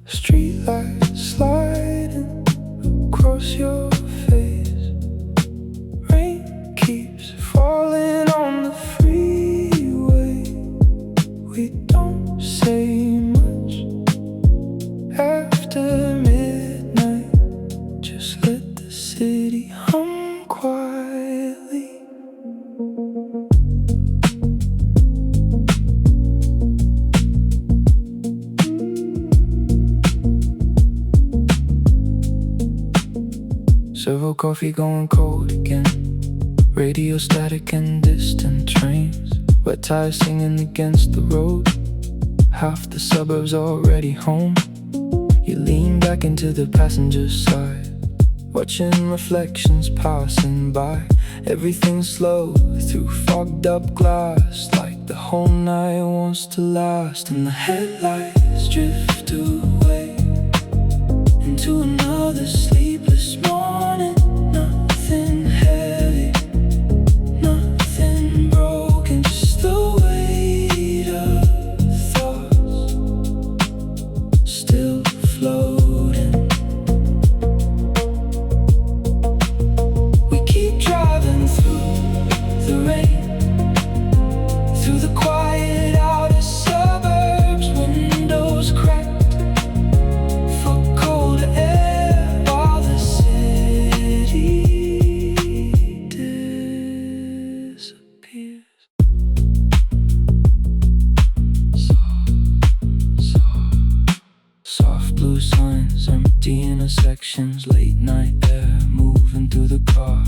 Streetlights sliding across your face. Rain keeps falling on the freeway. We don't say much after midnight. Just let the city hum quietly. Servo coffee going cold again. Radio static and distant trains. Wet tires singing against the road. Half the suburbs already home. You lean back into the passenger side, watching reflections passing by. Everything slow through fogged up glass, like the whole night wants to last. And the headlights drift away into another sleepless morning. Nothing heavy, nothing broken, just the weight of thoughts still floating. We keep driving through the rain, through the quiet outer suburbs, windows cracked for cold air, while the city disappears. Soft blue signs, empty intersections, late night air moving through the car.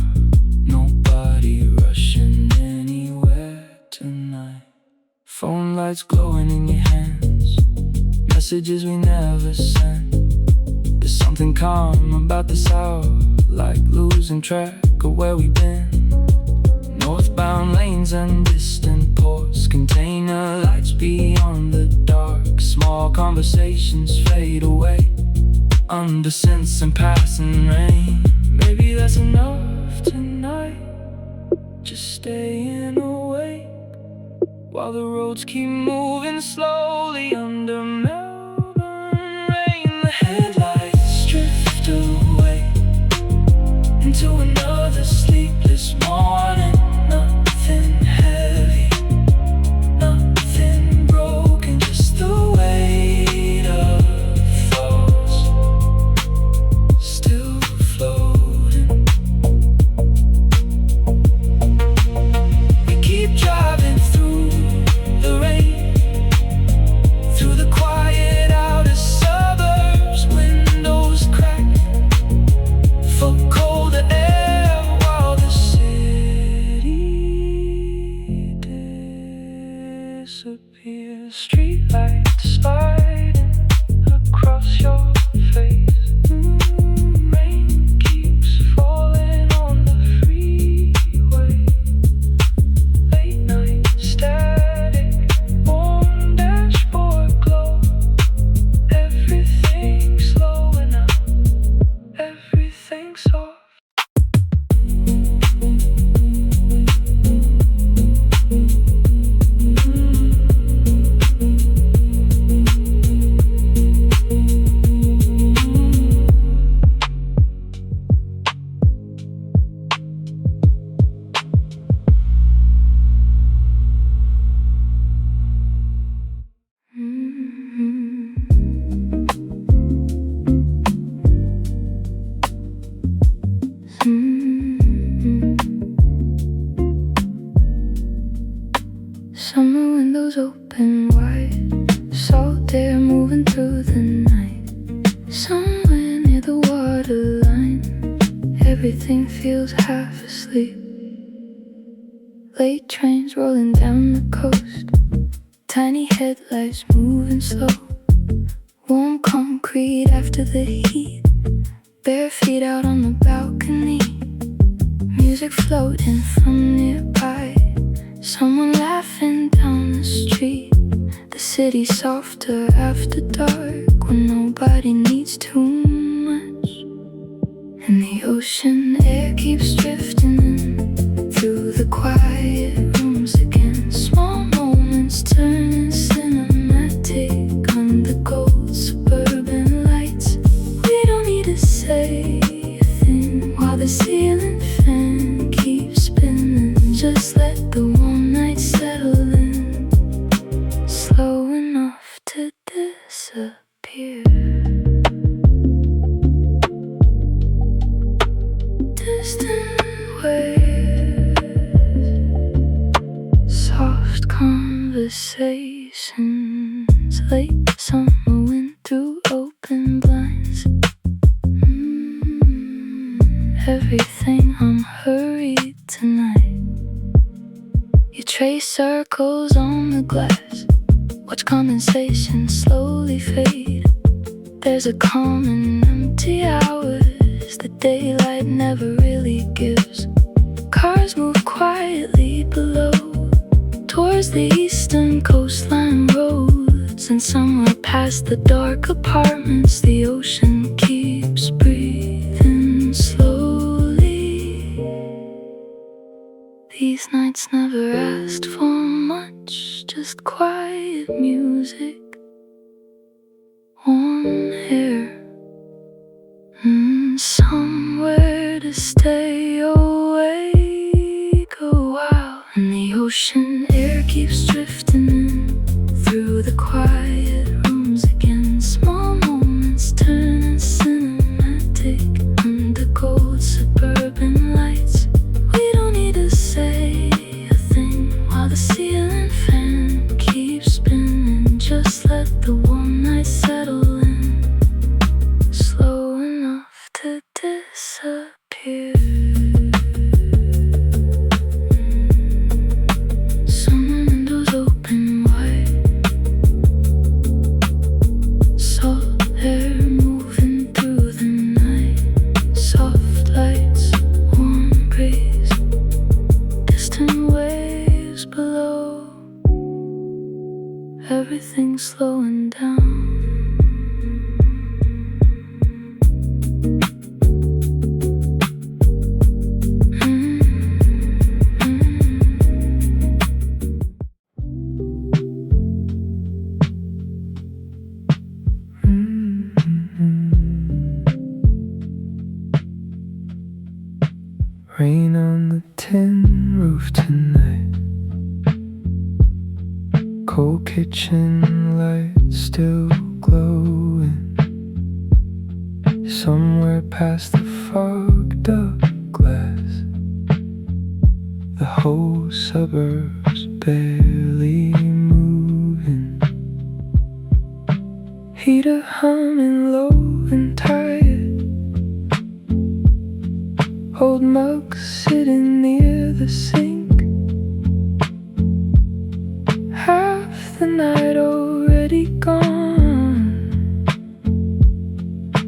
Nobody rushing anywhere tonight. Phone lights glowing in your hands, messages we never sent. There's something calm about this hour, like losing track of where we've been. Northbound lanes and distant ports, container lights beyond the dark. Small conversations fade away under scents and passing rain. Maybe that's enough tonight, just staying awake while the roads keep moving slowly under Melbourne rain. The headlights drift away into another sleepless morning. Nothing heavy, nothing broken, just the weight of thoughts still floating. We keep driving through the rain, through the quiet outer suburbs, windows cracked for colder air, while the city disappears. Streetlights sliding across your face. Rain keeps falling on the freeway. Late night static, warm dashboard glow. Everything slowing up, everything soft. Summer windows open wide, salt air moving through the night. Somewhere near the waterline, everything feels half asleep. Late trains rolling down the coast, tiny headlights moving slow. Warm concrete after the heat, bare feet out on the balcony. Music floating from nearby, someone laughing down the street. The city's softer after dark, when nobody needs too much. And the ocean air keeps drifting squares, soft conversations, late summer wind through open blinds. Everything, I'm hurried tonight. You trace circles on the glass, watch condensation slowly fade. There's a calm in empty hours the daylight never really gives. Cars move quietly below, towards the eastern coastline roads, and somewhere past the dark apartments the ocean keeps breathing slowly. These nights never asked for much, just quiet music, warm air, somewhere to stay awake a while. And the ocean air keeps drifting in through the quiet rooms again. Small moments turning cinematic under gold suburban lights. We don't need to say a thing while the ceiling fan keeps spinning. Just let the warm night settle in, slow enough to disappear. Some windows open wide, salt air moving through the night. Soft lights, warm breeze, distant waves below. Everything's slowing down. Rain on the tin roof tonight, cold kitchen lights still glowing. Somewhere past the fogged up glass, the whole suburb's barely moving. Heater humming low and tired, old mug sitting near the sink. Half the night already gone,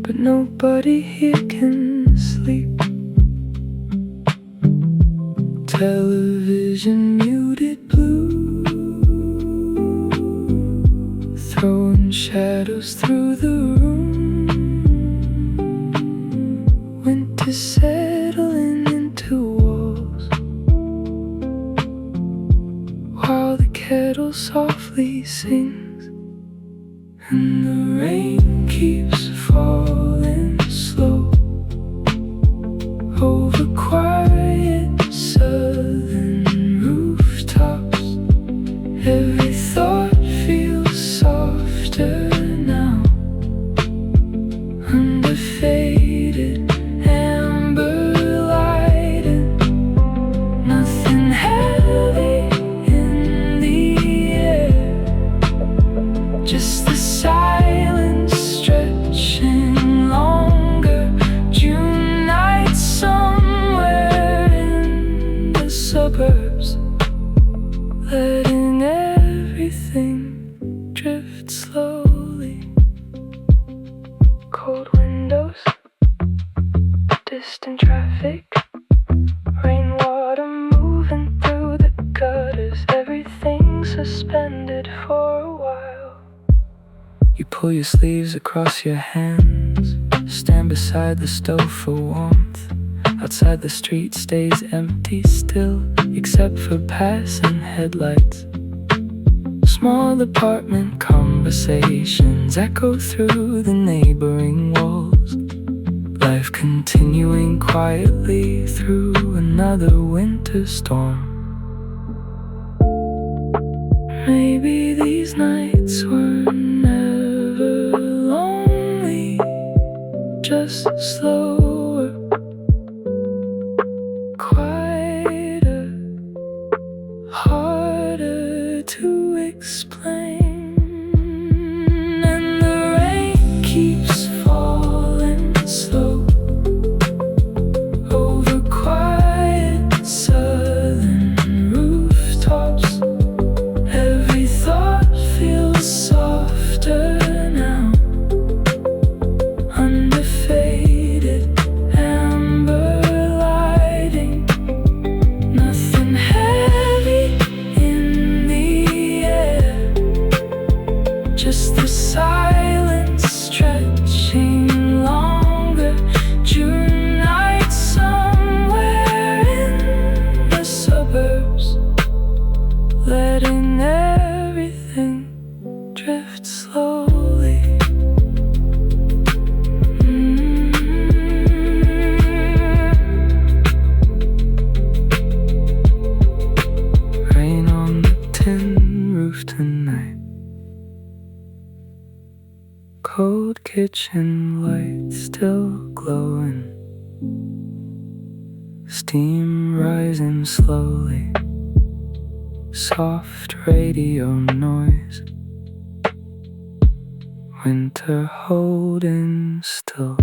but nobody here can sleep. Television muted blue, throwing shadows through the room. Winter settling into walls, while the kettle softly sings, and the rain keeps falling slow over quiet southern rooftops. Every thought feels softer now, under faded amber light, and nothing heavy in the air, just the silence stretching longer. June night somewhere in the suburbs, letting everything drift slowly. Cold windows, distant traffic, rainwater moving through the gutters. Everything suspended for a while. You pull your sleeves across your hands, stand beside the stove for warmth. Outside the street stays empty still, except for passing headlights. Small apartment conversations echo through the neighboring walls. Life continuing quietly through another winter storm. Maybe these nights were never lonely, just slower, quiet. kitchen light still glowing, steam rising slowly, soft radio noise, winter holding still.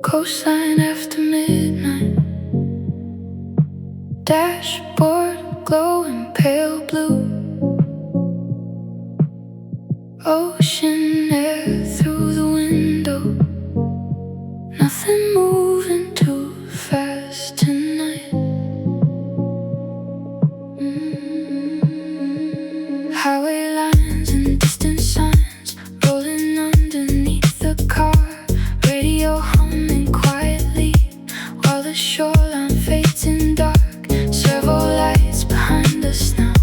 Coastline after midnight, dashboard glowing pale blue, ocean air through the window, nothing moving too fast tonight. Highway lines and distant signs rolling underneath the car, radio humming quietly while the shoreline fades in dark. Servo lights behind us now,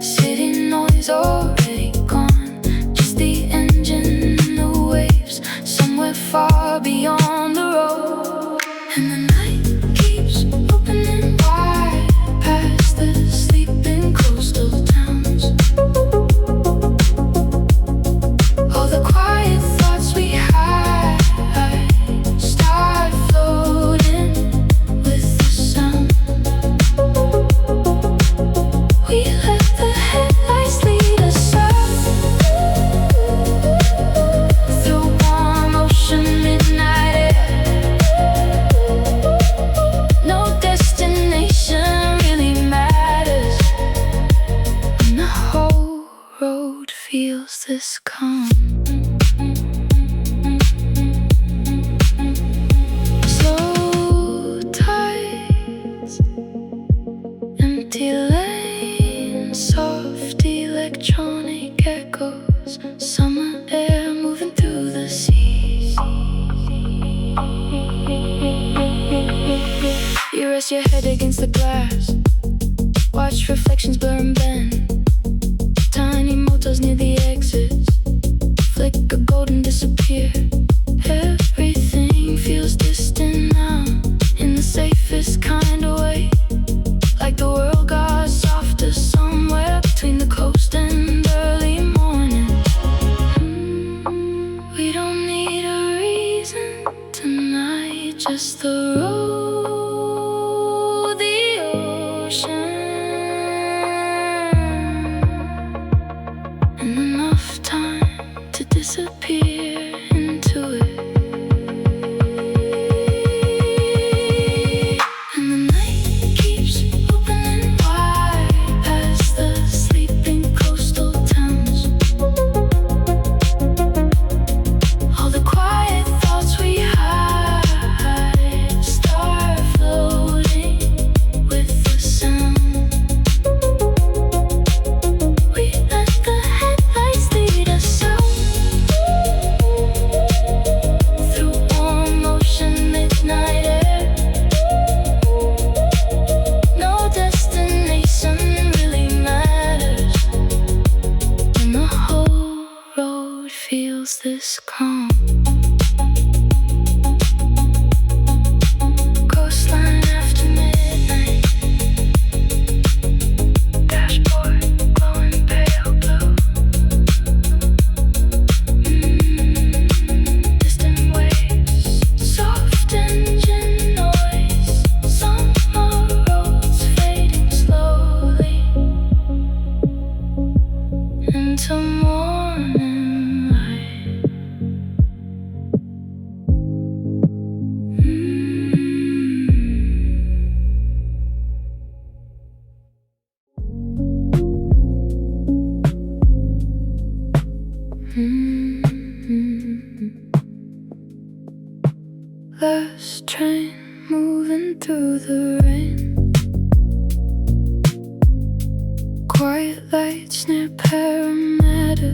city noise already gone, just the engine and the waves somewhere far beyond the road. And the night keeps opening wide past the sleeping coastal towns. All the quiet thoughts we hide start floating with the sound. We let the headlights lead us up through warm ocean midnight air. No destination really matters when the whole road feels this calm. Slow tides, empty lanes, soft electronic echoes, summer air moving through the sea. You rest your head against the glass, watch reflections blur and bend. Tiny motels near the exits flicker gold and disappear. Everything feels distant now, in the safest kind of way, like the world got softer somewhere between the coast and early morning. We don't need a reason tonight, just the road, the ocean, and enough time to disappear into it. And the night keeps opening wide past the sleeping coastal towns. All the quiet thoughts we hide start floating with the sound. We let the headlights lead us out through warm ocean midnight air. No destination really matters when the whole road feels this calm. Coastline after midnight, dashboard glowing pale blue, distant waves, soft engine noise, summer roads fading slowly into morning light. Last train moving through the rain, quiet lights near Parramatta.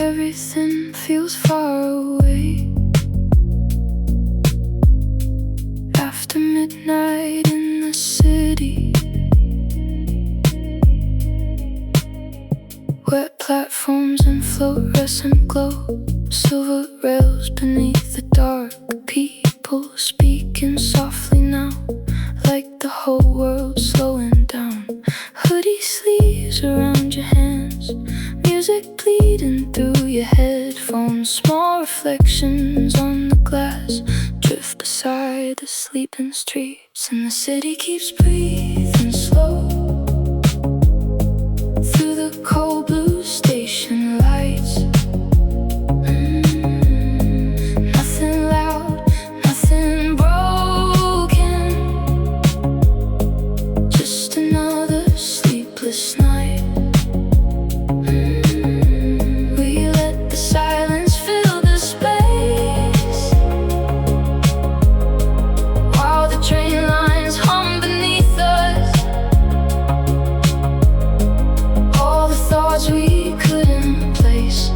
Everything feels far away. Wet platforms and fluorescent glow, silver rails beneath the dark. People speaking softly now, like the whole world slowing down. Hoodie sleeves around your hands, music bleeding through your headphones. Small reflections on the glass drift beside the sleeping streets, and the city keeps breathing slow through the cold blue station lights. Nothing loud, nothing broken, just another sleepless night. We let the silence fill the space, while the train lines hum beneath us. All the thoughts we couldn't place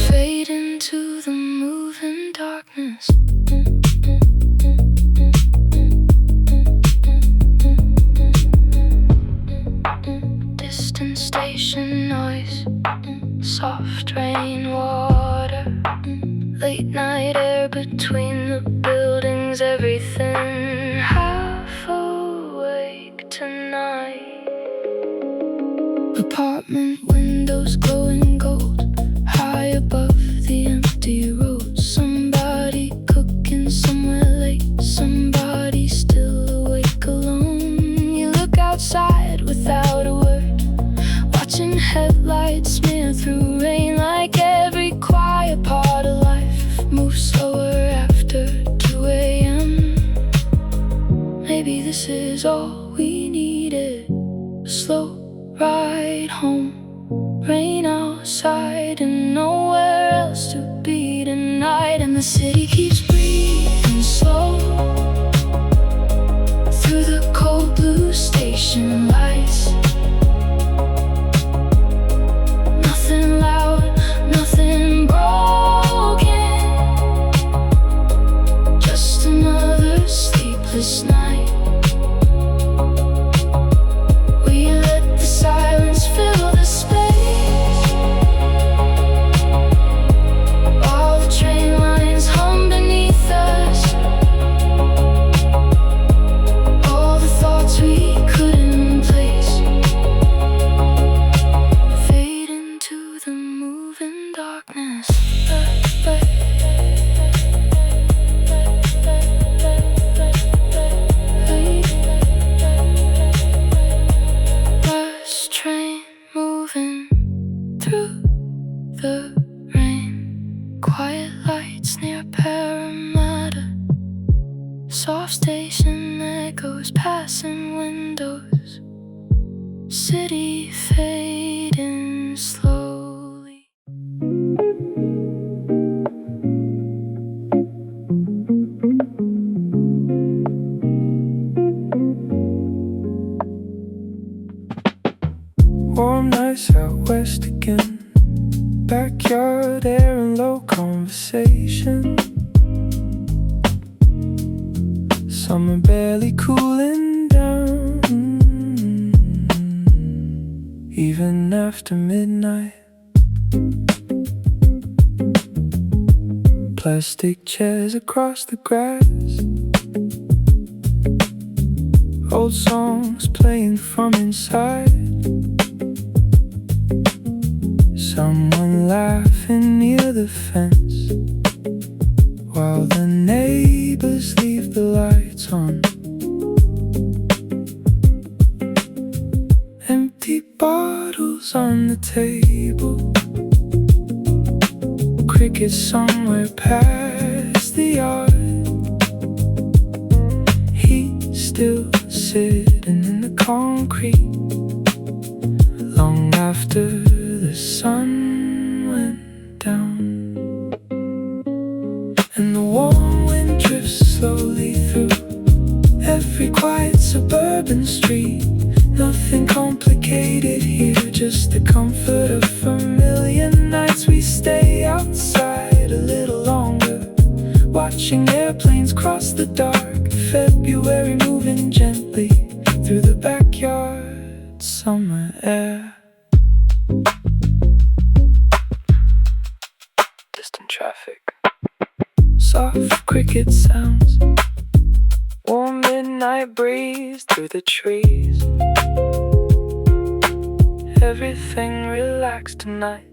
fade into the moving darkness. Distant station noise, soft rainwater, late night air between the buildings. Everything half awake tonight. Apartment windows glowing gold, high above the empty road. Somebody cooking somewhere late, somebody still awake alone. You look outside without a word, watching headlights smear through rain. Like every quiet part of life moves slower after 2 a.m. Maybe this is all we needed, a slow ride home, rain outside and nowhere else to be tonight. And the city keeps breathing slow through the cold blue station lights. Nothing loud, nothing broken, just another sleepless night. We let the silence fill the space, while the train lines hum beneath us. All the thoughts we couldn't place fade into the moving darkness. Last train moving through the rain, quiet lights near Parramatta, soft station echoes passing windows, city fading slowly. Warm nights out west again, backyard air and low conversation. Summer barely cooling down, even after midnight. Plastic chairs across the grass, old songs playing from inside. Someone laughing near the fence, while the neighbors leave the lights on. Empty bottles on the table, crickets somewhere past the yard. He's still sitting in the concrete, long after the sun went down. And the warm wind drifts slowly through every quiet suburban street. Nothing complicated here, just the comfort of familiar nights. We stay outside a little longer, watching airplanes cross the dark. February moving gently through the backyard. summer air. Distant traffic, soft cricket sounds, warm midnight breeze through the trees. Everything relaxed tonight.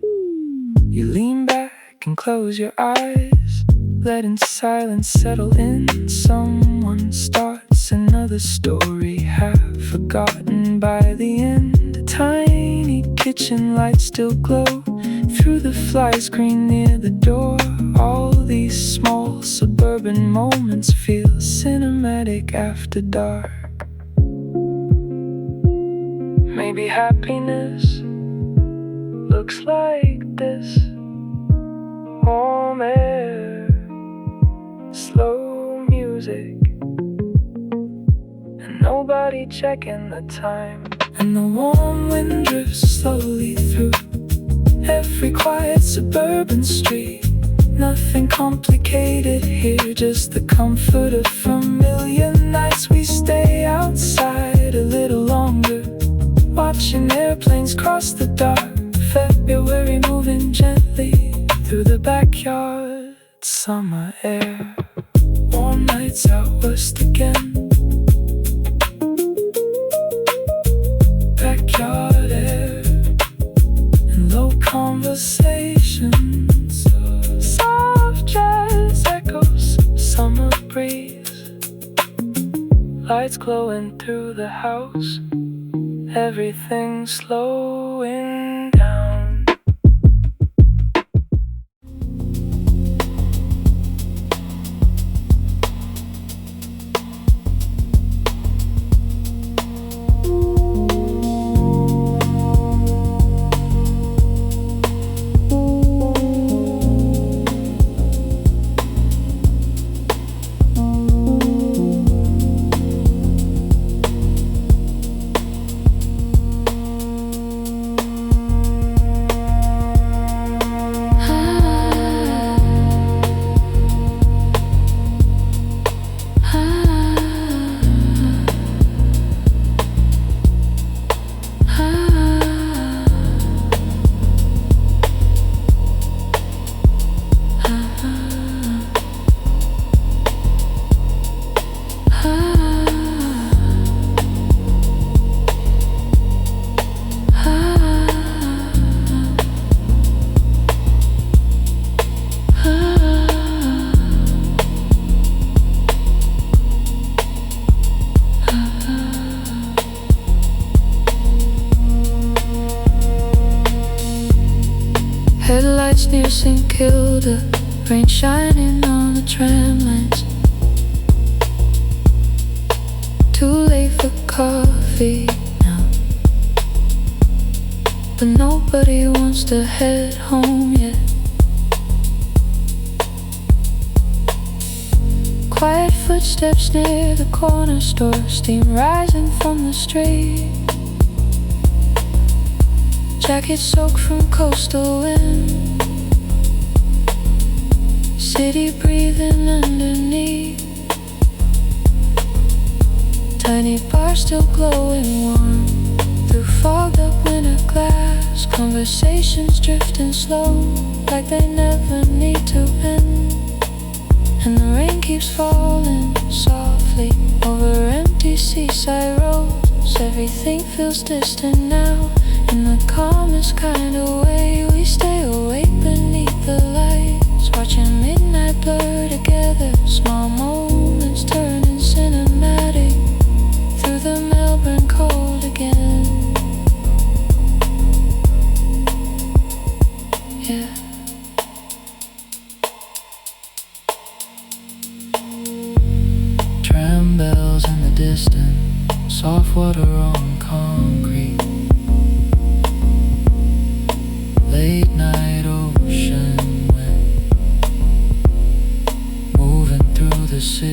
You lean back and close your eyes, letting silence settle in. Someone starts another story, half forgotten by the end. A tiny kitchen light still glow through the fly screen near the door. All these small suburban moments feel cinematic after dark. Maybe happiness looks like this: warm air, slow music, and nobody checking the time. And the warm wind drifts slowly through every quiet suburban street. Nothing complicated here, just the comfort of familiar nights. We stay outside a little longer, watching airplanes cross the dark. February moving gently through the backyard. Summer air, warm nights out west again. Backyard air and low conversations, soft jazz echoes, summer breeze, lights glowing through the house. Everything slowing down. Headlights near St. Kilda, rain shining on the tram lines. Too late for coffee now, but nobody wants to head home yet. Quiet footsteps near the corner store, steam rising from the street. Jacket soaked from coastal wind, city breathing underneath. Tiny bar still glowing warm through fogged up winter glass. Conversations drifting slow, like they never need to end. And the rain keeps falling softly over empty seaside roads. Everything feels distant now. In the calmest kind of way, we stay awake beneath the lights, watching midnight blur together. Small moments turning cinematic through the Melbourne cold again. Yeah. Tram bells in the distance, soft water on concrete. Late night ocean wind moving through the city.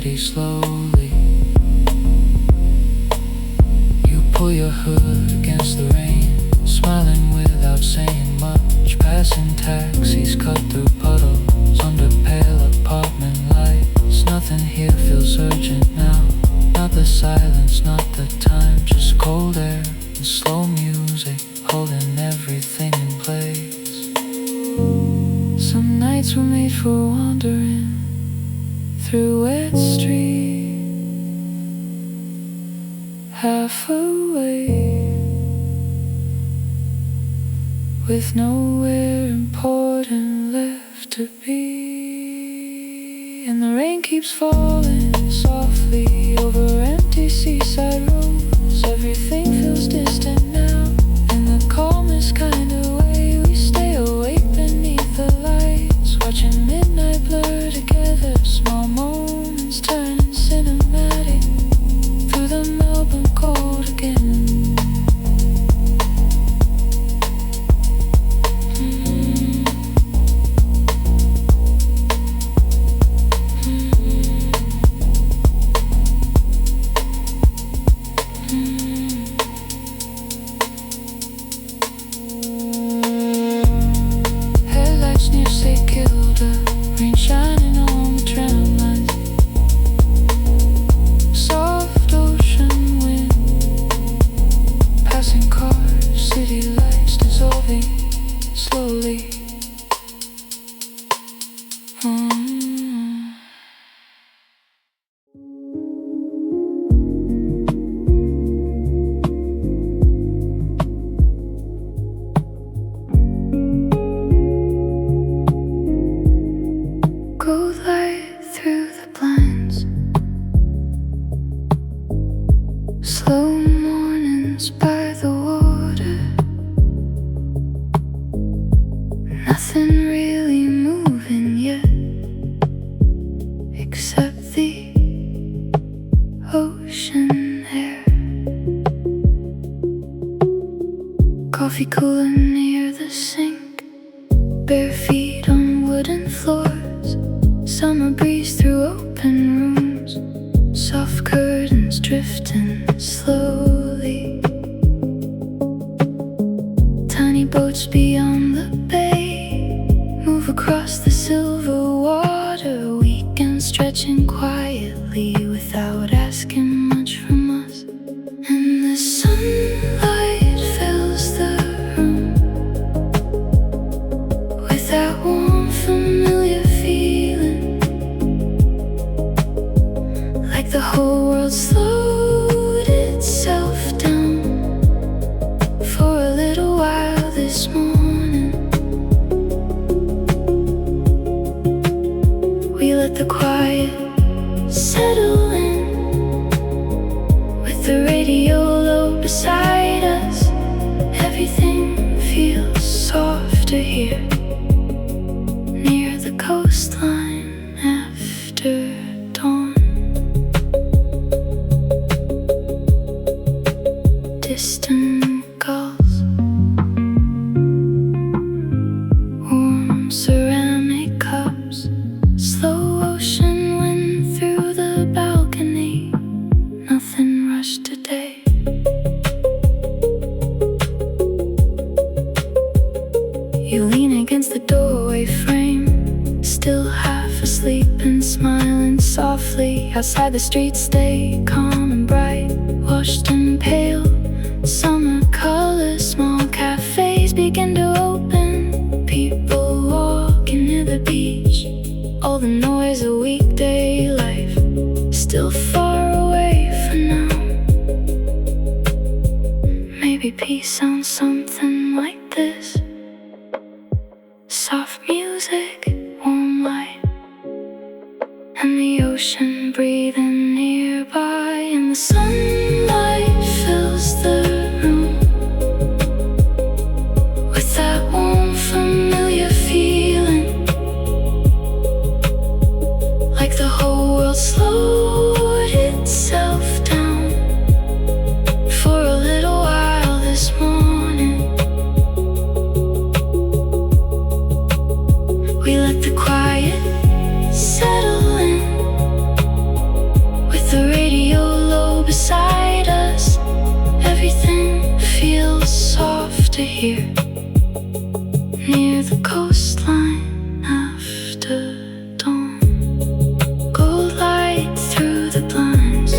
music, holding everything in place. Some nights were made for wandering through wet streets, half awake, with nowhere important left to be. And the rain keeps falling softly over empty seaside roads. Everything feels distant now. In the calmest kind of way, we stay awake beneath the lights, watching midnight blur together. Small moments turning cinematic through the Melbourne cold again. Slowly. Gold light through the blinds, slow mornings by the water. Nothing really moving yet, except the ocean air. Coffee cooler near the sink, bare feet on wooden floors. Summer breeze through open rooms, soft curtains drifting slowly. Tiny boats beyond the bay move across the silver water, weekends stretching quietly without asking much from us. And the sunlight fills the room with that warm, familiar feeling, like the whole world slowed itself down for a little while this morning. We let the quiet settle in, with the radio low beside us. Everything feels softer here, near the coastline after dawn. Distant gulls, warm ceramic cups, slow ocean wind through the balcony. Nothing rushed today. You lean against the doorway frame, still half asleep and smiling softly. Outside the streets stay calm and bright, washed and pale. Summer colors, small cafes begin to open. People walking near the beach, all the noise of weekday life still far away for now. Maybe peace sounds something like this: soft music, warm light, and the ocean breathing nearby. And the sunlight fills the room with that warm, familiar feeling, like the whole world slowed itself down for a little while this morning. We let the quiet settle in, with the radio low beside us. Everything feels softer here, near the coastline after dawn. Gold light through the blinds,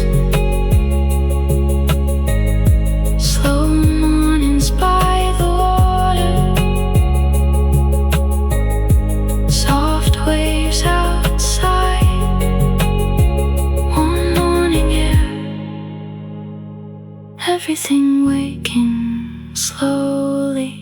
slow mornings slowly.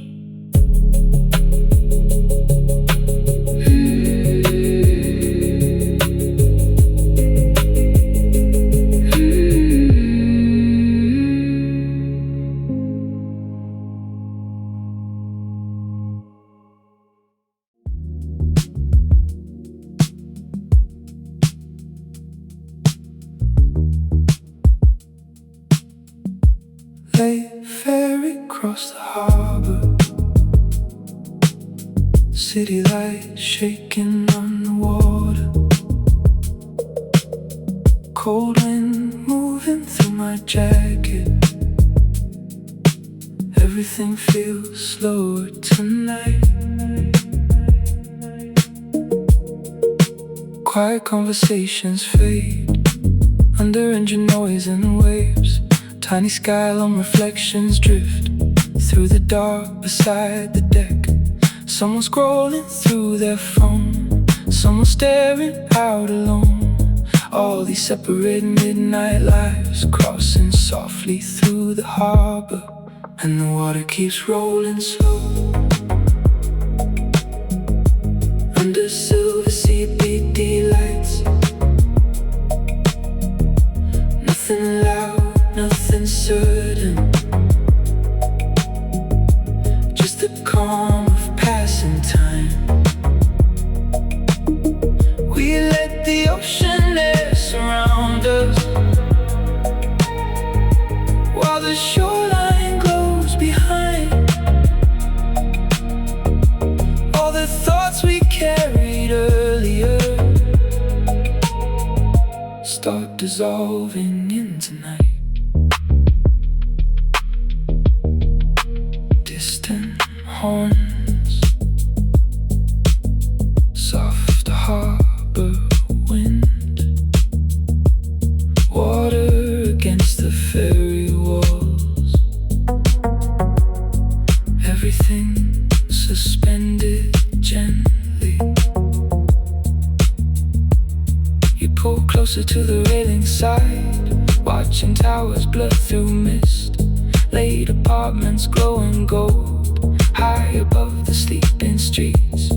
Late ferry across the harbor, city lights shaking on the water, cold wind moving through my jacket. Everything feels slower tonight. Quiet conversations fade under engine noise and waves. Tiny skyline reflections drift through the dark beside the deck. Someone scrolling through their phone, someone staring out alone. All these separate midnight lives crossing softly through the harbor, and the water keeps rolling slow. Under silver CBD lights, nothing loud, nothing certain, just the calm of passing time. We let the ocean air surround us, while the shoreline glows behind. All the thoughts we carried earlier start dissolving into night. Distant horns, soft harbor wind, water against the ferry walls. Everything suspended gently. You pull closer to the railing side, watching towers blur through mist. Late apartments glowing gold, high above the sleeping streets.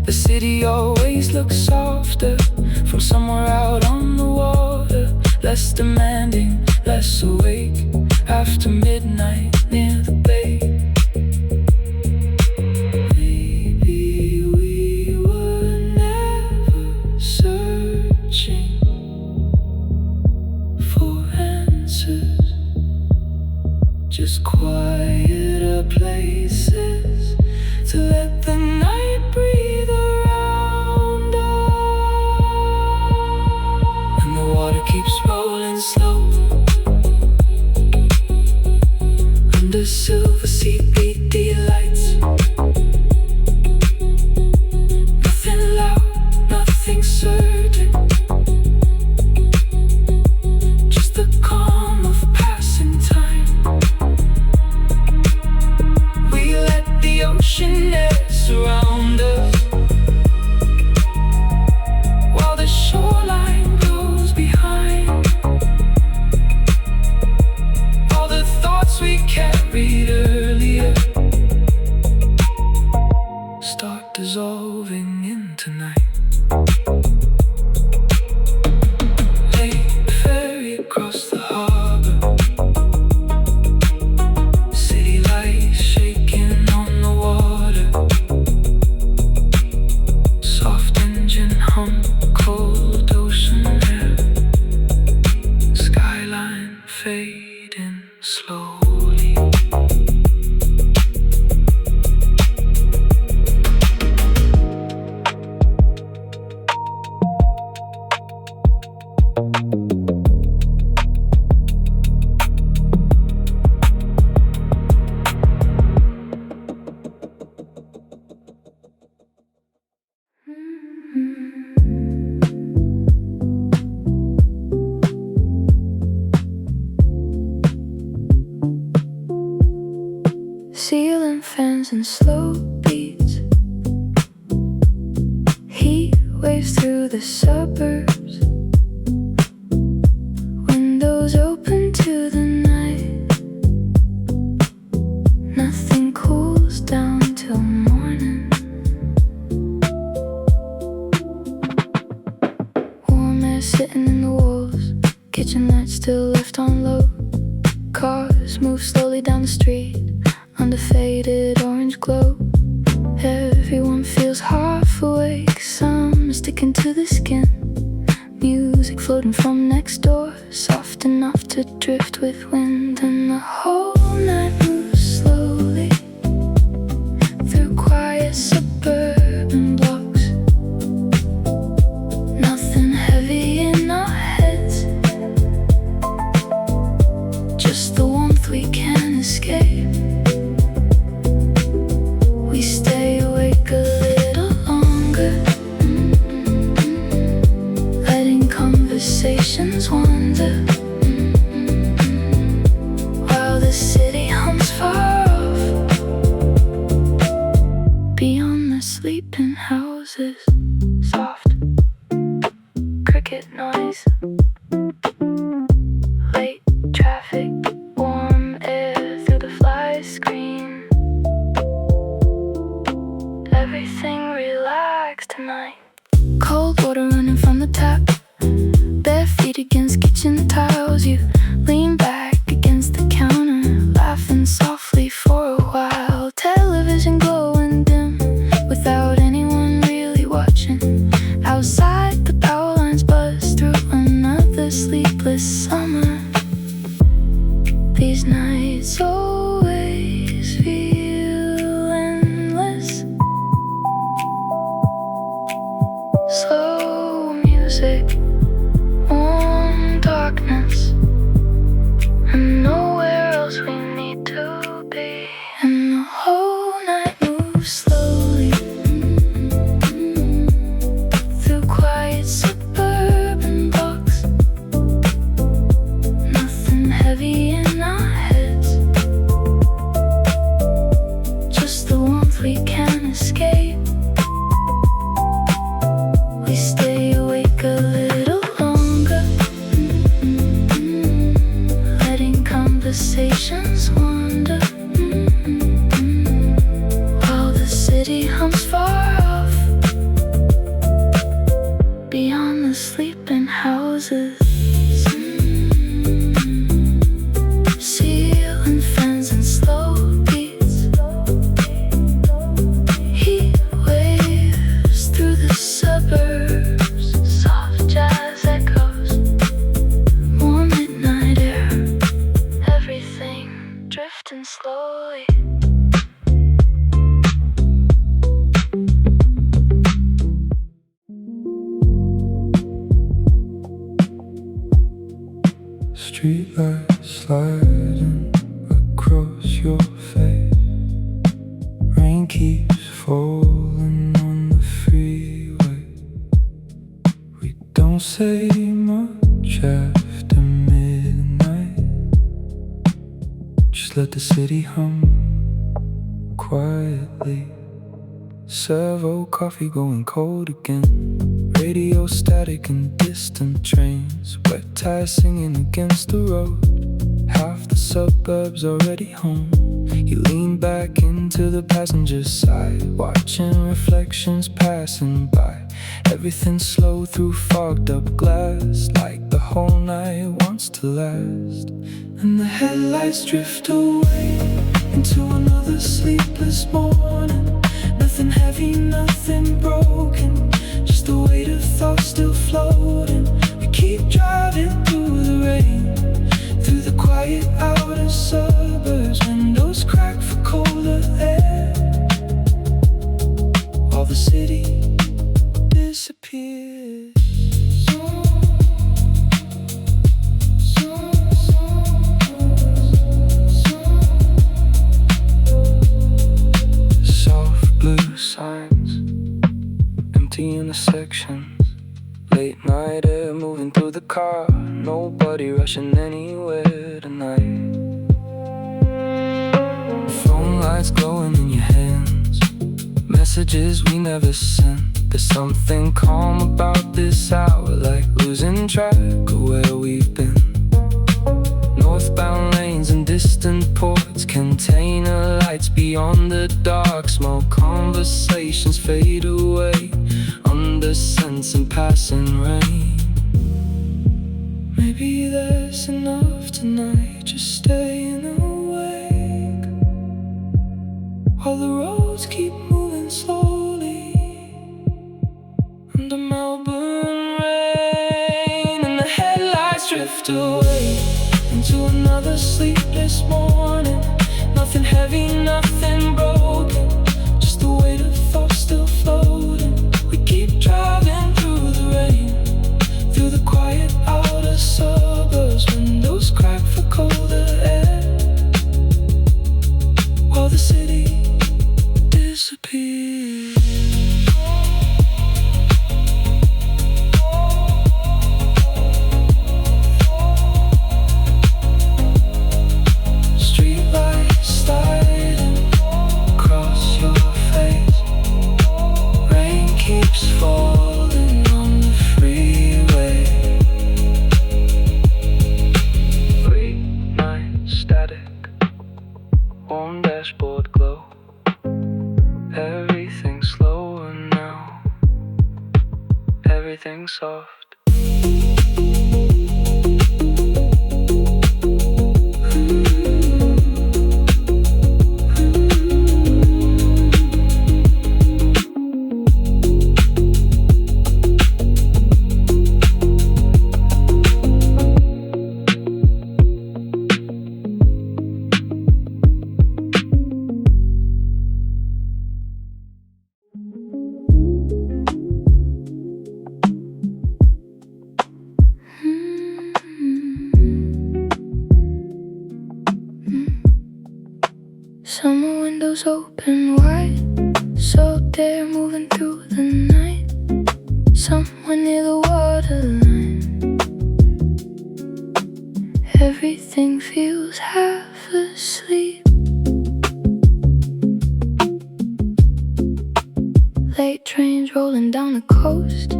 The city always looks softer from somewhere out on the water, less demanding, less awake after midnight near the bay. Maybe we were never searching for answers, just quieter places to let the night breathe around us. And the water keeps rolling slow under silver CBD lights. Nothing loud, nothing certain, just the calm of passing time. We let the ocean air surround us, while the shoreline goes behind. All the thoughts we carried earlier start dissolving into night. Late ferry across the harbor, city lights shaking on the water, soft engine hum, cold ocean air, skyline fading slowly. Ceiling fans and slow beats, heat waves through the suburbs, windows open to the night. still left on low. Cars move slowly down the street under faded orange glow. Everyone feels half awake, some sticking to the skin. Music floating from next door, soft enough to drift with wind. And the whole night moves slowly through quiet suburban blocks. Nothing heavy in our heads, just the warmth we can't escape. We stay awake a little longer, letting conversations wander, while the city hums far off, beyond the sleeping houses. Soft cricket noise, late traffic, warm air through the fly screen. Everything relaxed tonight. Cold water running from the tap, bare feet against kitchen tiles. You lean back against the counter, laughing softly for a while. Television glowing dim, without anyone really watching. Outside, the power lines buzz through another sleepless summer. These nights always feel endless. Slow music, warm darkness, and nowhere else we need to be. And the whole night moves slowly through quiet suburban blocks. Nothing heavy in our heads, just the warmth we can't escape. We stay awake a little longer, letting conversations wander, while the city hums far off, beyond the sleeping houses. Ceiling fans and slow beats, heat waves through the suburbs, soft jazz echoes, warm midnight air, everything drifting slowly. Streetlights sliding across your face. Rain keeps falling on the freeway. We don't say much after midnight, just let the city hum quietly. Servo coffee going cold again, radio static and distant trains, wet tires singing against the road. Half the suburbs already home. You lean back into the passenger side, watching reflections passing by. Everything slow through fogged up glass, like the whole night wants to last. And the headlights drift away into another sleepless morning. Nothing heavy, nothing broken, just the weight of thoughts still floating. We keep driving through the rain, through the quiet outer suburbs. Windows crack for colder air, while the city disappears. Soft blue signs, empty intersections, late night air moving through the car. Nobody rushing anywhere tonight. Phone lights glowing in your hands, messages we never sent. There's something calm about this hour, like losing track of where we've been. Northbound lanes and distant ports, container lights beyond the dark. Small conversations fade away under scents and passing rain. Maybe Maybe there's enough tonight, just staying awake while the roads keep moving slowly under Melbourne rain, and the headlights drift away into another sleepless morning. Nothing heavy, nothing broken, just the weight of thoughts still floating. We keep driving through the rain, through the quiet outer suburbs. Windows crack for colder air while the city disappears. Streetlights sliding across your face. Rain keeps falling on the freeway. Late night static, warm dashboard glow. Everything's slower now, everything's soft. Summer windows open wide, so they're moving through the night. Somewhere near the waterline, everything feels half asleep. Late trains rolling down the coast,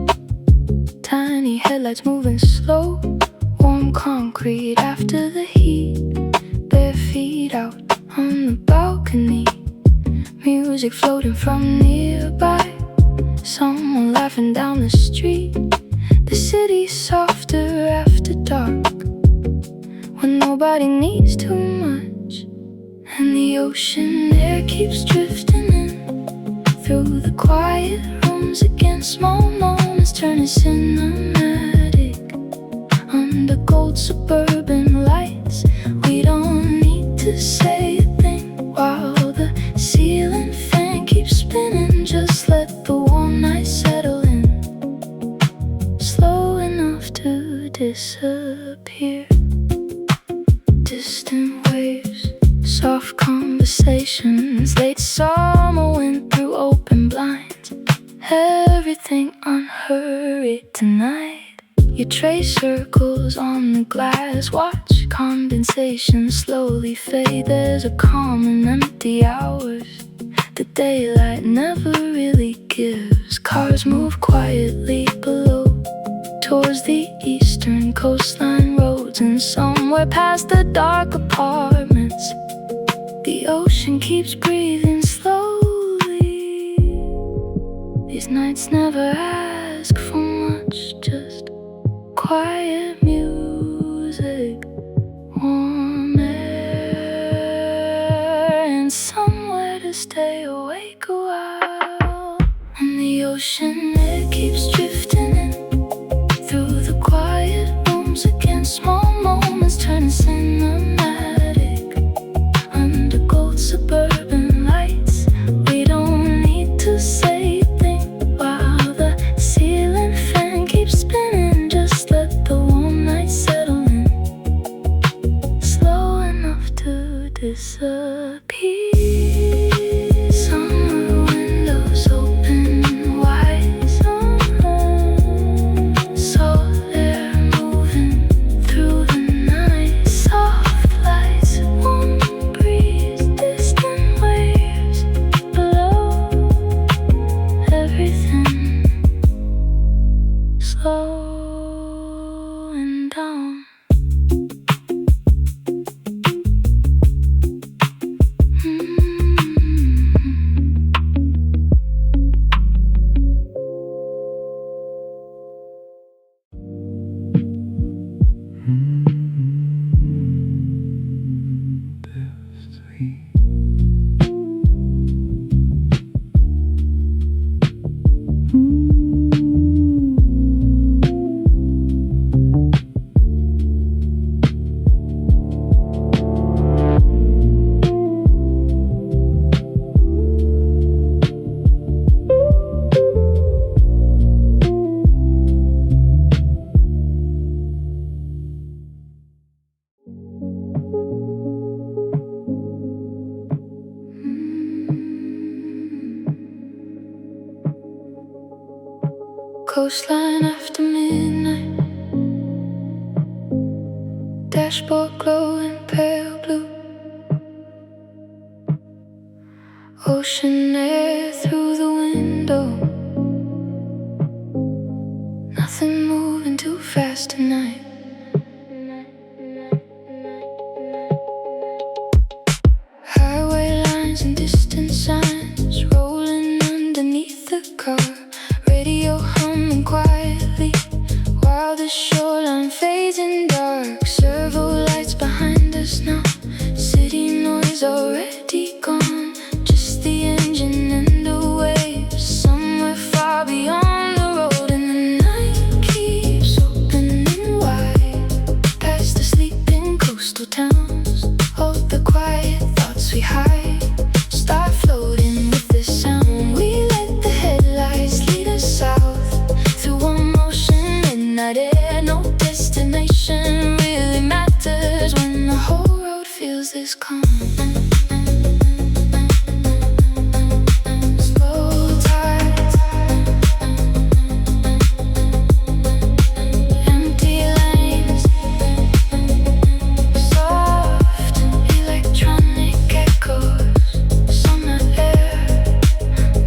tiny headlights moving slow. Warm concrete after the heat, bare feet out on the balcony. Music floating from nearby, someone laughing down the street. The city's softer after dark, when nobody needs too much, and the ocean air keeps drifting in through the quiet rooms again. Small moments turning cinematic under gold suburban lights. We don't need to say a thing while the ceiling fan keeps spinning. Just let the warm night settle in, slow enough to disappear. Distant waves, soft conversations, late summer wind through open blinds. Everything unhurried tonight. You trace circles on the glass, watch condensation slowly fade. There's a calm in empty hours the daylight never really gives. Cars move quietly below, towards the eastern coastline roads, and somewhere past the dark apartments, the ocean keeps breathing slowly. These nights never ask for much, just quiet music, warm air, and somewhere to stay awake a while. And the ocean air keeps drifting in through the quiet rooms again. Small moments turning cinematic under gold suburban lights. We don't need to say a thing while the ceiling fan keeps spinning. Just let the warm night settle in, slow enough to disappear. Summer windows open wide, so they're moving through the night. Soft Coastline after midnight, dashboard glowing pale blue, ocean air through the window, nothing moving too fast tonight. Highway lines and distant signs rolling underneath the car, radio humming quietly while the shoreline fades in dark. Servo lights behind us now, city noise already gone, just the engine and the waves somewhere far beyond the road. And the night keeps opening wide past the sleeping coastal towns. All the quiet thoughts we hide start floating with the sound. We let the headlights lead us south through one motion, midnight air. No destination really matters when the whole road feels this calm. Slow tides, empty lanes, soft electronic echoes, summer air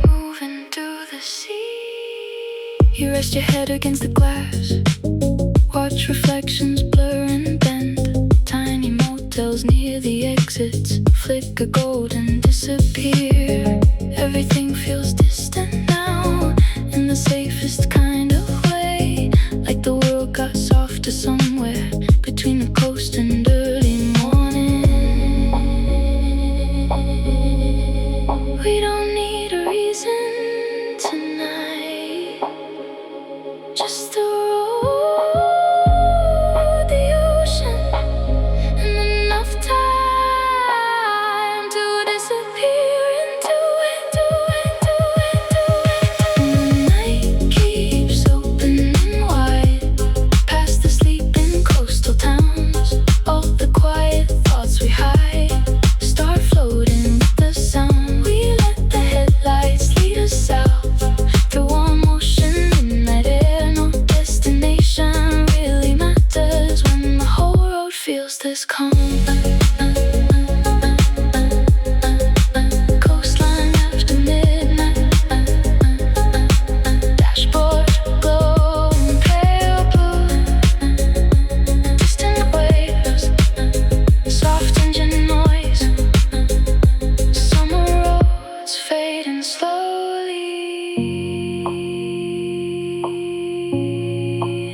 moving through the sea. You rest your head against the glass, watch reflections blur and bend. Tiny motels near the exits flicker gold and disappear. Everything feels distant now, in the safest kind of way, like the world got softer somewhere between the coast and early morning. We don't need a reason tonight, just the road, the ocean, and enough time to disappear into it. And the night keeps opening wide past the sleeping coastal towns. All the quiet thoughts we hide start floating with the sound. We let the headlights lead us south through one motion, midnight air. No destination really matters when the whole road feels this calm. Coastline after midnight, dashboard glowing pale blue, distant waves, soft engine noise, summer roads fading slowly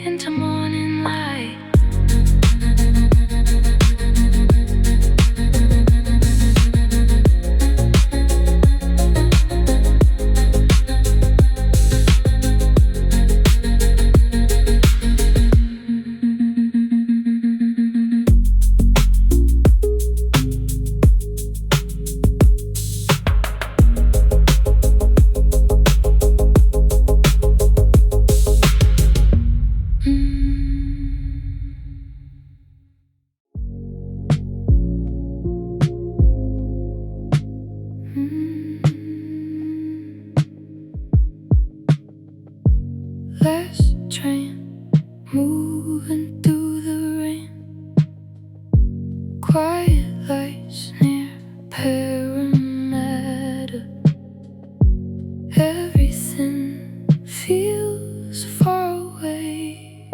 into morning light. Last train moving through the rain, quiet lights near Parramatta. Everything feels far away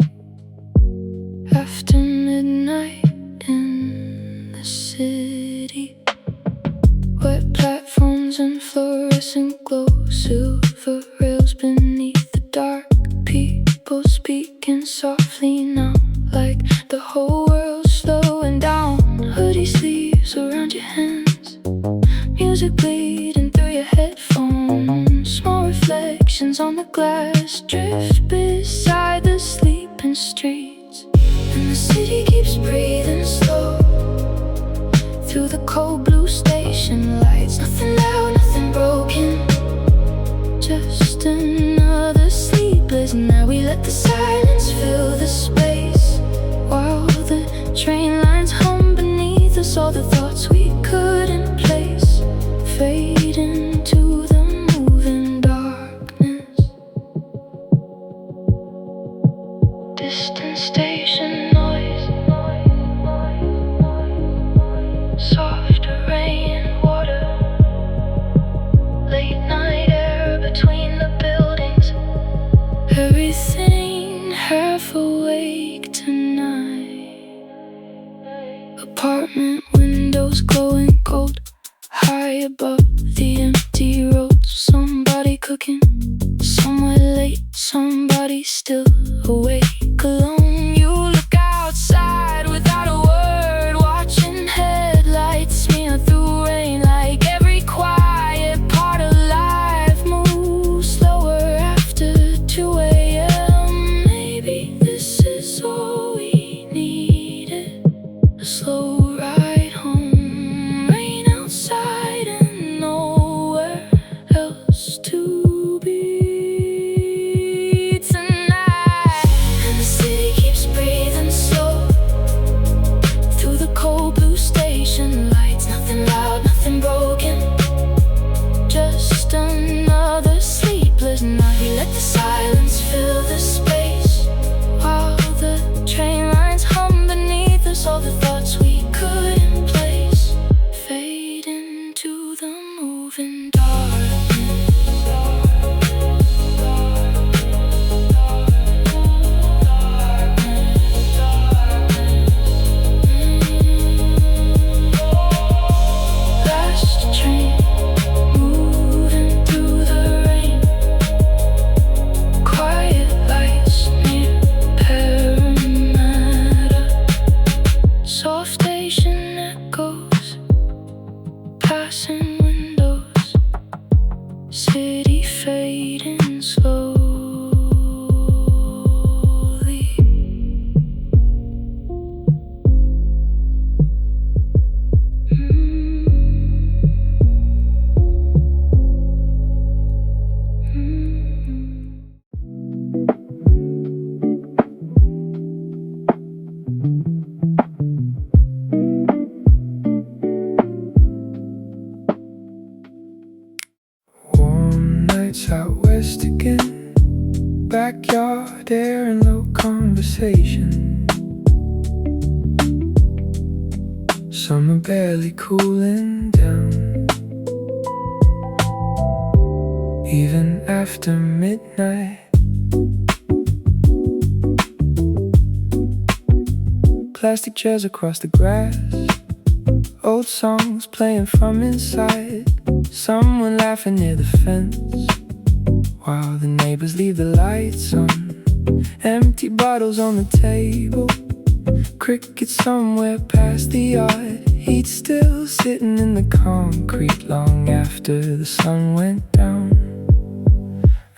after midnight in the city. Wet platforms and fluorescent glow, silver rails beneath the dark. People speaking softly now, like the whole world's slowing down. Hoodie sleeves around your hands, music bleeding through your headphones. Small reflections on the glass drift beside the sleeping streets. And the city keeps breathing slow through the cold blue station lights. Nothing loud, nothing broken, just another sleepless night. We let the silence fill the space while the train lines hum beneath us. All the thoughts we couldn't place fade into the moving darkness. sky above the empty roads. Somebody cooking, somewhere late, somebody still awake alone. You look outside without a word, watching headlights smear through rain. Like every quiet part of life moves slower after 2 a.m. Maybe this is all we needed, a slow ride home, rain outside and nowhere else to be tonight. And the city keeps breathing slow through the cold blue station lights. Nothing loud, nothing broken, just another sleepless night. We let the silence fill the space while the train lines hum beneath us. All the thoughts we couldn't place fade into the moving last train moving through the rain, quiet lights near Parramatta, soft station echoes, passing windows, city fading slowly. Warm nights out west again, backyard air and low conversation. Summer barely cooling down, even after midnight. Plastic chairs across the grass, old songs playing from inside. Someone laughing near the fence while the neighbors leave the lights on. Empty bottles on the table, crickets somewhere past the yard. Heat still sitting in the concrete long after the sun went down.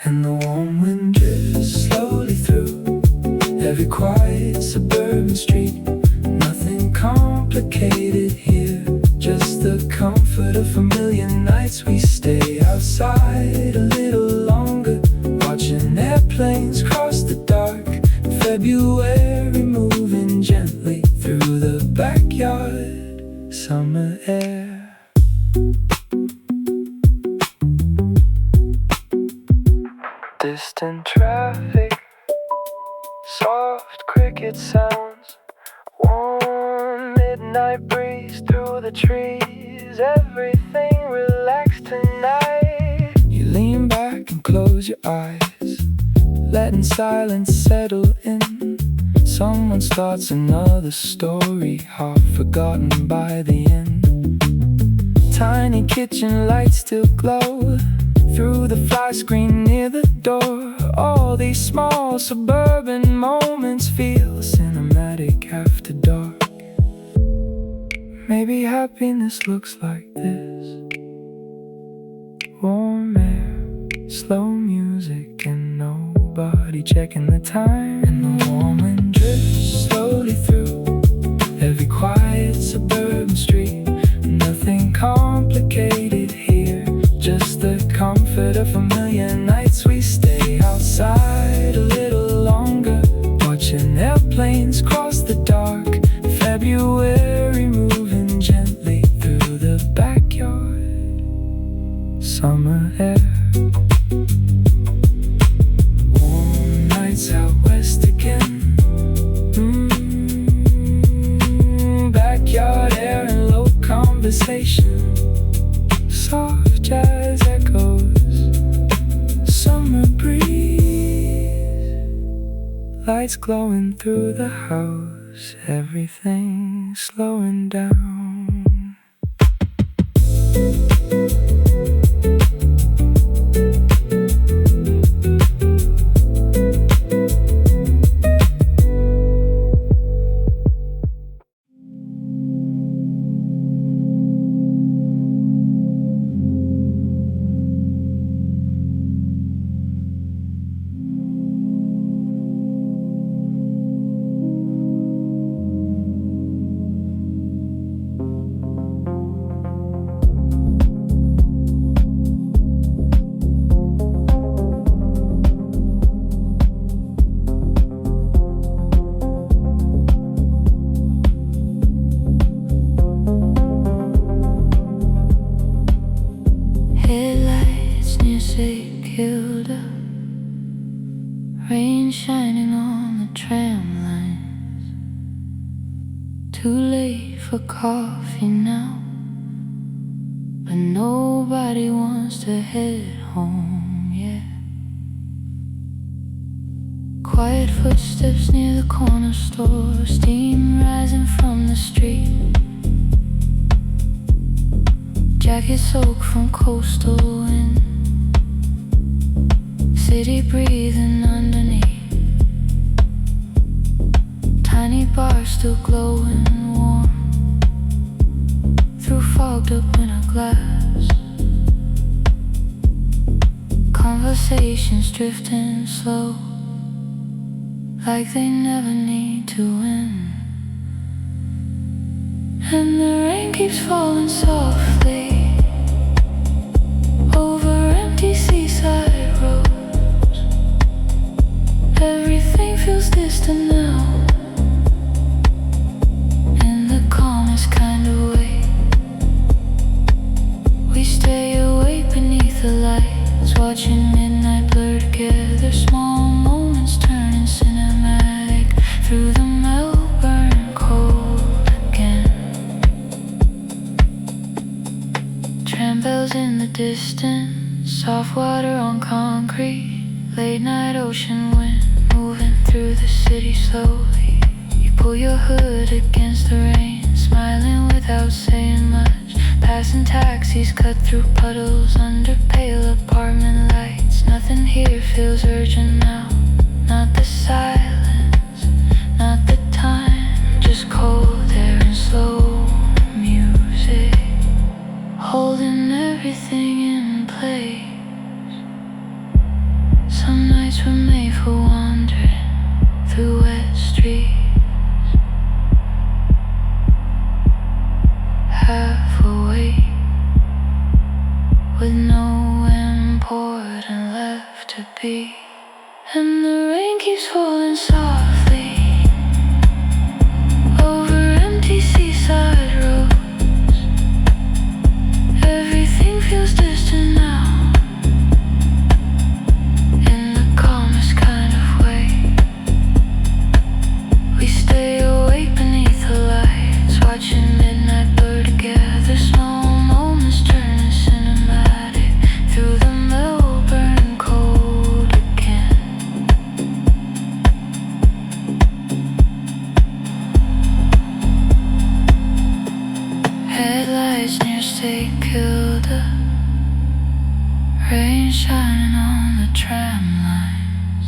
And the warm wind drifts slowly through every quiet suburban street. Nothing complicated here, just the comfort of familiar nights. We stay outside a little longer, watching airplanes cross the dark. February moving gently through the backyard, summer air. Distant traffic, soft cricket sounds, warm midnight breeze through the trees. Everything relaxed tonight. You lean back and close your eyes, letting silence settle in. Someone starts another story, half forgotten by the end. Tiny kitchen lights still glow through the fly screen near the door. All these small suburban moments feel cinematic after dark. Maybe happiness looks like this: warm air, slow music, and nobody checking the time. And the warm wind drifts slowly through every quiet suburban street. Nothing complicated here, just the comfort of familiar nights. We stay outside a little longer, watching airplanes cross the dark. February moving gently through the backyard, summer air. Warm nights out west again, backyard air and low conversation. Soft jazz echoes, summer breeze, lights glowing through the house. Everything slowing down. Headlights near St. Kilda, rain shining on the tram lines. Too late for coffee now, but nobody wants to head home yet. Quiet footsteps near the corner store, steam rising from the street. Jacket soaked from coastal wind, city breathing underneath. Tiny bars still glowing warm through fogged up winter glass. Conversations drifting slow, like they never need to end. And the rain keeps falling softly over empty seaside roads. Everything feels distant now, in the calmest kind of way. We stay awake beneath the lights, watching midnight blur together. Small moments turning cinematic through the Melbourne cold again. Tram bells in the distance, soft water on concrete. Late night ocean wind moving through the city slowly. You pull your hood against the rain, smiling without saying much. Passing taxis cut through puddles under pale apartment lights. Nothing here feels urgent now, not the silence, not the time, just cold air and slow music, holding everything in place. Some nights were made for wandering through wet streets, half awake, with no important left to be. And the rain keeps falling softly over empty seaside roads. Everything feels distant now, in the calmest kind of way. We stay awake beneath the lights, watching midnight blur together. Small moments turning cinematic through the Melbourne cold again. Headlights near St. Kilda, rain shining on the tram lines.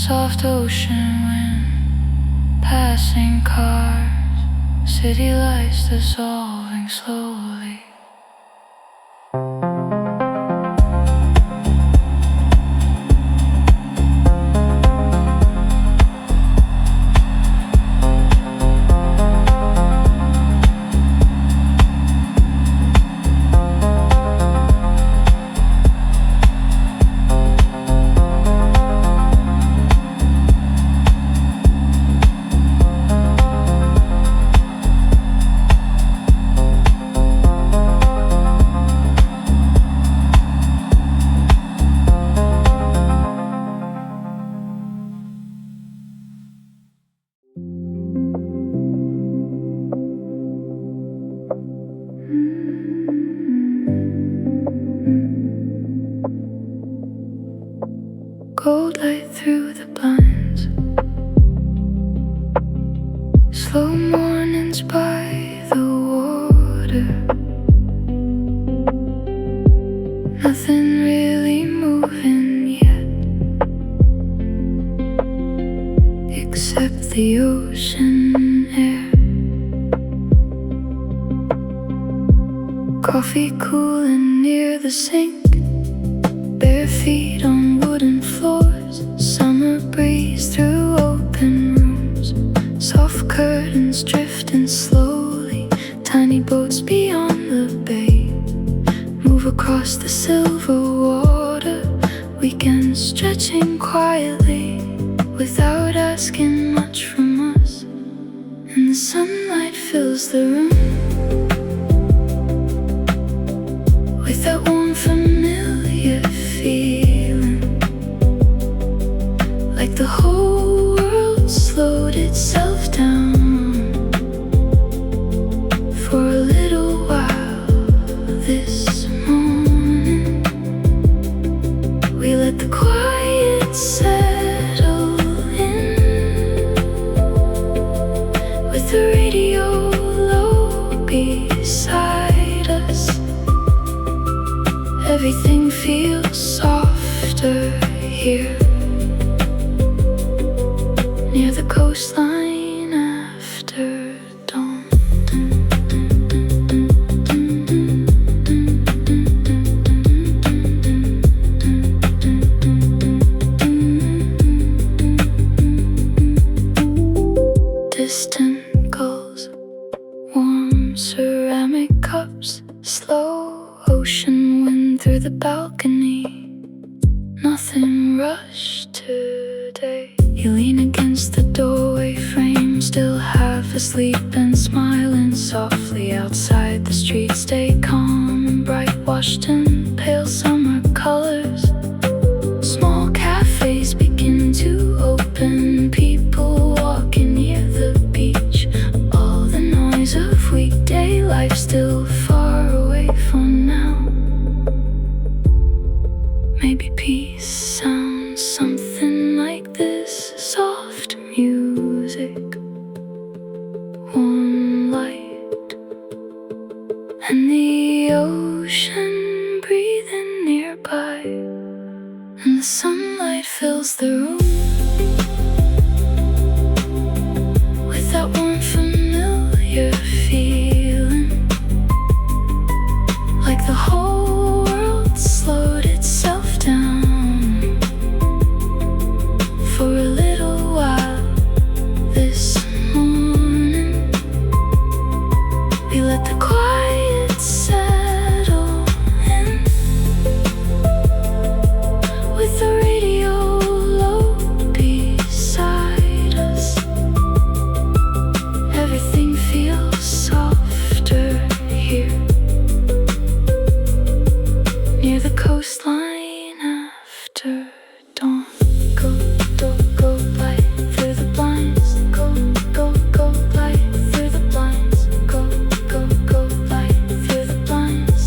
Soft ocean wind, passing cars, city lights dissolving slowly. Gold light through the blinds, slow mornings by the water. Nothing really moving yet, except the ocean air. Coffee cooling near the sink, bare feet on wooden floors. Summer breeze through open rooms, soft curtains drifting slowly. Tiny boats beyond the bay move across the silver water. Weekends stretching quietly without asking much from us, and the sunlight fills the room with that warm familiar feeling, like the whole world slowed itself down for a little while. This morning we let the quiet settle in, with the radio low beside us. Everything feels softer here, near the coastline after dawn. Distant gulls, warm ceramic cups, slow ocean wind through the balcony. Nothing rushed today. You lean against the doorway frame, still half asleep and smiling softly. Outside the streets stay calm and bright, washed in pale summer colors. Small cafes begin to open, people walking near the beach. All the noise of weekday life still far away for now. Maybe peace sounds something like this: soft music, warm light, and the ocean breathing nearby, and the sunlight fills the room with that warm familiar feeling, like the whole world slowed itself down for a little while. This morning we let the quiet settle in, with the radio low beside us. Everything feels softer here, near the coastline after dawn. Go, go, go, light through the blinds. Go, go, go, light through the blinds. Go, go, go, light through the blinds.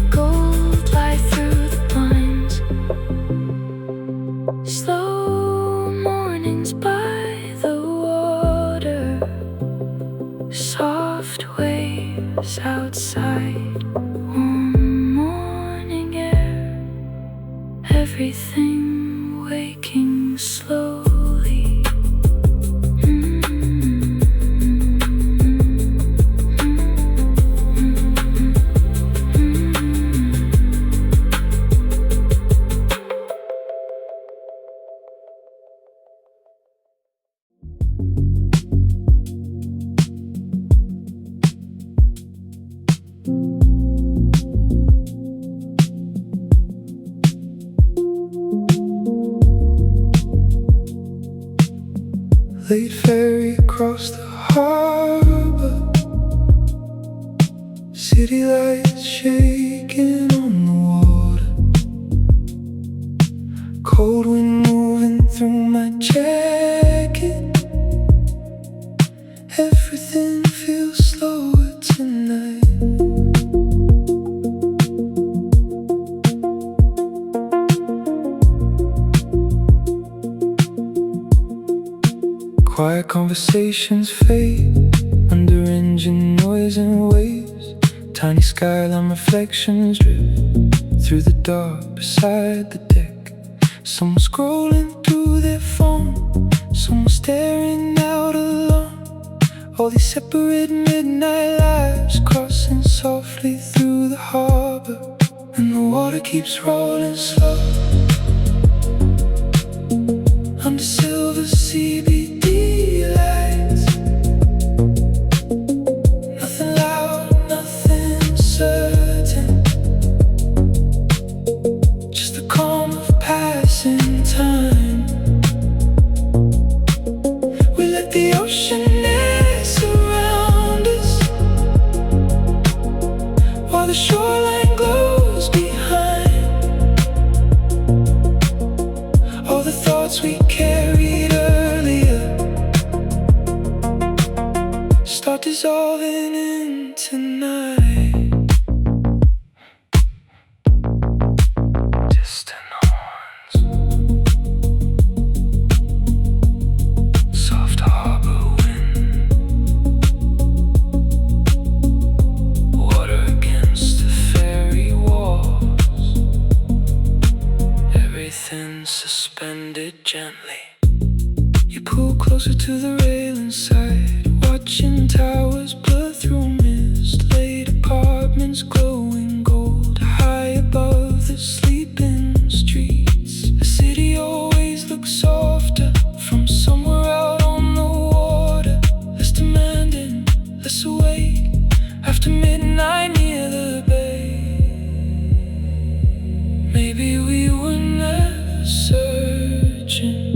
Gold light through the blinds. Slow mornings by the water, soft waves outside, warm morning air. Everything waking slowly. Late ferry across the harbor, city lights shaking on the water, cold wind moving through my jacket. Everything feels slower tonight. Quiet conversations fade under engine noise and waves. Tiny skyline reflections drip through the dark beside the deck. Someone scrolling through their phone, someone staring out alone. All these separate midnight lives crossing softly through the harbor, and the water keeps rolling slow under silver CBD lights. Nothing loud, nothing certain, just the calm of passing time. We let the ocean air surround us, while the shoreline glows it gently. You pull closer to the rail inside, watching towers blur through mist. Late apartments glowing gold, high above the sleeping streets. The city always looks softer from somewhere out on the water. Less demanding, less awake after midnight near the bay. Maybe we were never searching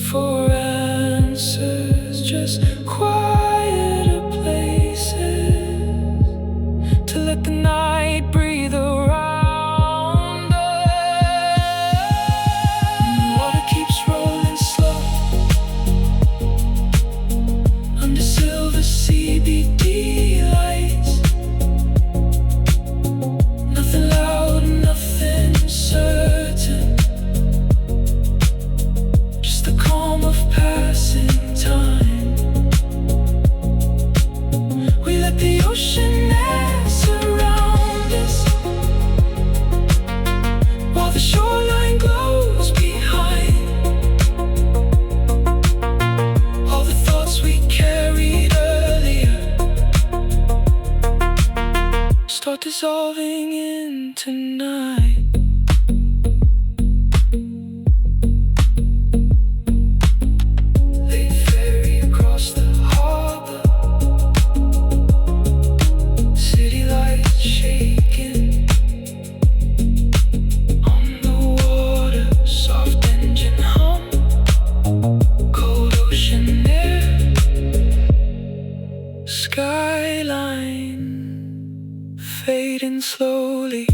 for answers, just quieter places to let the night breathe around us. And the water keeps rolling slow under silver CBD lights. Nothing loud, nothing certain, just the calm of passing time. We let the ocean air surround us while the shoreline glows behind. All the thoughts we carried earlier start dissolving into night. Late ferry across the harbor, city lights shaking on the water, soft engine hum, cold ocean air, skyline fading slowly.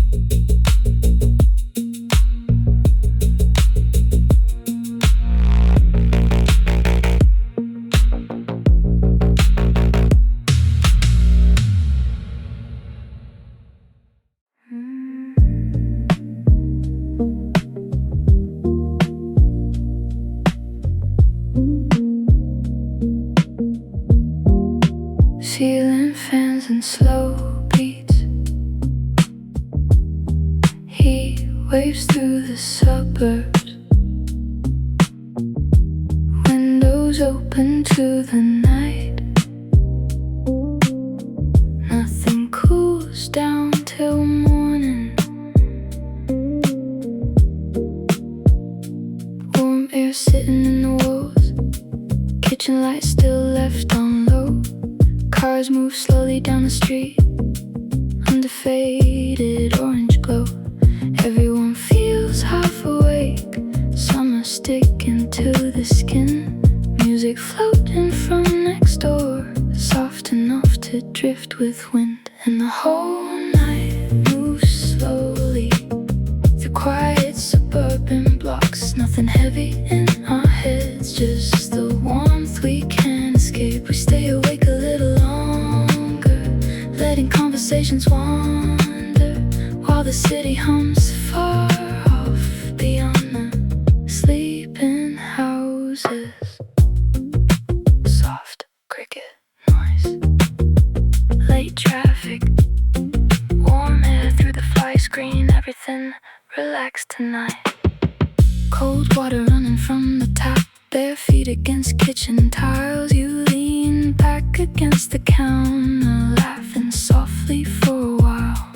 Ceiling fans and slow beats, heat waves through the suburbs, windows open to the night. Nothing cools down till morning. Warm air sitting in the walls, kitchen lights still left on low. Cars move slowly down the street under faded orange glow. Everyone feels half awake, summer sticking to the skin. Music floating from next door, soft enough to drift with wind. And the whole night moves slowly through quiet suburban blocks. Nothing heavy in our heads, just the warmth we can't escape. We stay awake a little longer, letting conversations wander while the city hums far off beyond the sleeping houses. Soft cricket noise, late traffic, warm air through the fly screen. Everything relaxed tonight. Cold water running from the tap, bare feet against kitchen tiles. You lean back against the counter, laughing softly for a while.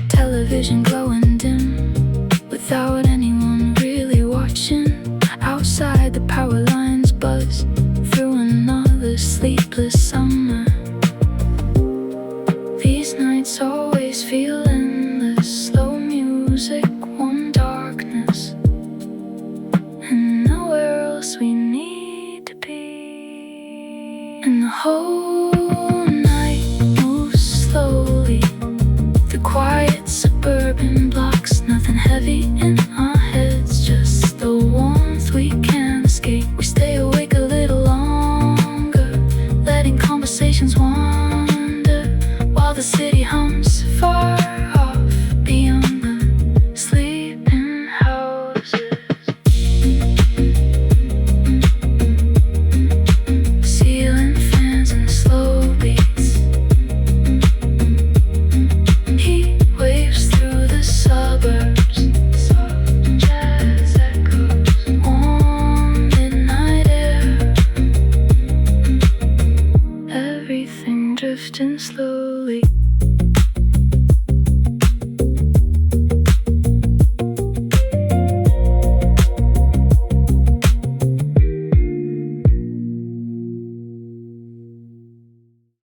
Television glowing dim, without anyone really watching. Outside the power lines buzz through another sleepless summer. These nights always feel endless, slow music, warm darkness, and nowhere else we need to be. And the whole night moves slowly through quiet suburban blocks. Nothing heavy in our heads, just the warmth we can't escape. We stay awake a little longer, letting conversations wander while the city hums far off beyond the sleeping houses. Ceiling fans and slow beats, heat waves through the suburbs. Soft jazz. drifting slowly